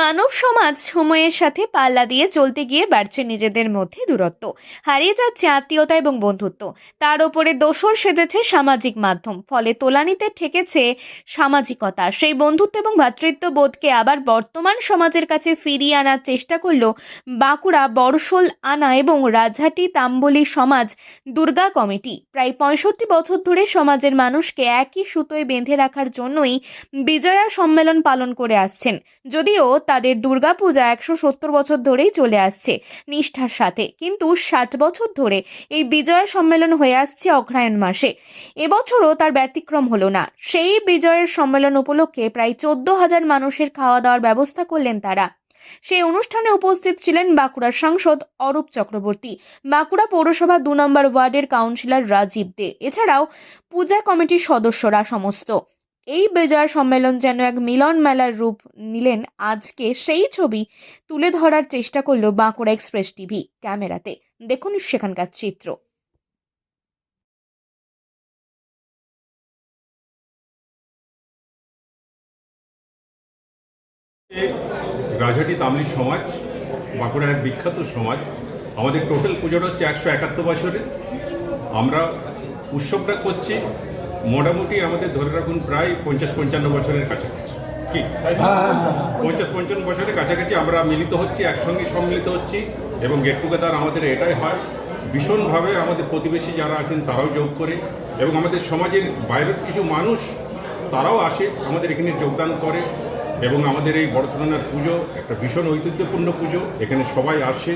মানব সমাজ সময়ের সাথে পাল্লা দিয়ে চলতে গিয়ে বাড়ছে নিজেদের মধ্যে দূরত্ব, হারিয়ে যাচ্ছে আত্মীয়তা এবং বন্ধুত্ব। তার উপরে দোসর সেজেছে সামাজিক মাধ্যম, ফলে তোলানিতে ঠেকেছে সামাজিকতা। সেই বন্ধুত্ব এবং ভ্রাতৃত্ববোধকে আবার বর্তমান সমাজের কাছে ফিরিয়ে আনার চেষ্টা করলো বাঁকুড়া বড়শোল আনা এবং রাজহাটি তাম্বলি সমাজ দুর্গা কমিটি। প্রায় ৬৫ বছর ধরে সমাজের মানুষকে একই সুতোয় বেঁধে রাখার জন্যই বিজয়া সম্মেলন পালন করে আসছেন। যদিও তাদের দুর্গাপূজা ১৭০ বছর ধরেই চলে আসছে নিষ্ঠার সাথে, কিন্তু ৬০ বছর ধরে এই বিজয়া সম্মেলন হয়ে আসছে অগ্রহায়ণ মাসে। এবছরও তার ব্যতিক্রম হলো না। সেই বিজয়ের সম্মেলন উপলক্ষে প্রায় ১৪,০০০ মানুষের খাওয়া দাওয়ার ব্যবস্থা করলেন তারা। সেই অনুষ্ঠানে উপস্থিত ছিলেন বাঁকুড়ার সাংসদ অরূপ চক্রবর্তী, বাঁকুড়া পৌরসভা ২ নম্বর ওয়ার্ডের কাউন্সিলর রাজীব দে, এছাড়াও পূজা কমিটির সদস্যরা সমস্ত। এই বিজয়া সম্মেলন যেন এক মিলন মেলার রূপ নিলেন আজকে, সেই ছবি তুলে ধরার চেষ্টা করলো বাঁকুড়া এক্সপ্রেস টিভি ক্যামেরাতে। দেখুন সেখানকার চিত্র। রাজহাটি তাম্বলি সমাজ বাঁকুড়ার এক বিখ্যাত সমাজ। আমাদের টোটাল পুজোটা হচ্ছে ১৭১ বছরের। আমরা উৎসবটা করছি মোটামুটি আমাদের ধরে রাখুন প্রায় ৫০-৫৫ বছরের কাছাকাছি। কি ৫০-৫৫ বছরের কাছাকাছি আমরা মিলিত হচ্ছি, একসঙ্গে সম্মিলিত হচ্ছি এবং গেট টুগেদার আমাদের এটাই হয়। ভীষণভাবে আমাদের প্রতিবেশী যারা আছেন তারাও যোগ করে এবং আমাদের সমাজের বাইরের কিছু মানুষ তারাও আসে আমাদের এখানে যোগদান করে এবং আমাদের এই বড়চরণার পুজো একটা ভীষণ ঐতিহ্যপূর্ণ পুজো। এখানে সবাই আসে,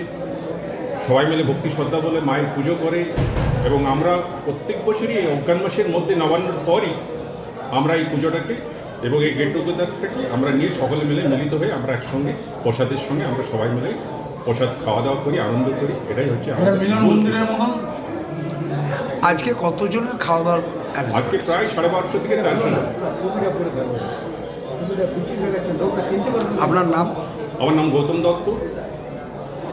সবাই মিলে ভক্তি শ্রদ্ধা বলে মায়ের পুজো করে এবং আমরা প্রত্যেক বছরই এই অজ্ঞান মাসের মধ্যে নবান্নর পরই আমরা এই পুজোটাকে এবং এই গেট টুগেদারটাকে আমরা নিয়ে সকলে মিলে মিলিত হয়ে আমরা একসঙ্গে প্রসাদের সঙ্গে আমরা সবাই মিলে প্রসাদ খাওয়া দাওয়া করি, আনন্দ করি। এটাই হচ্ছে আজকে কতজনের খাওয়া দাওয়ার? আজকে প্রায় ১২৫০ থেকে ৪০০ জন। আপনার নাম? আমার নাম গৌতম দত্ত।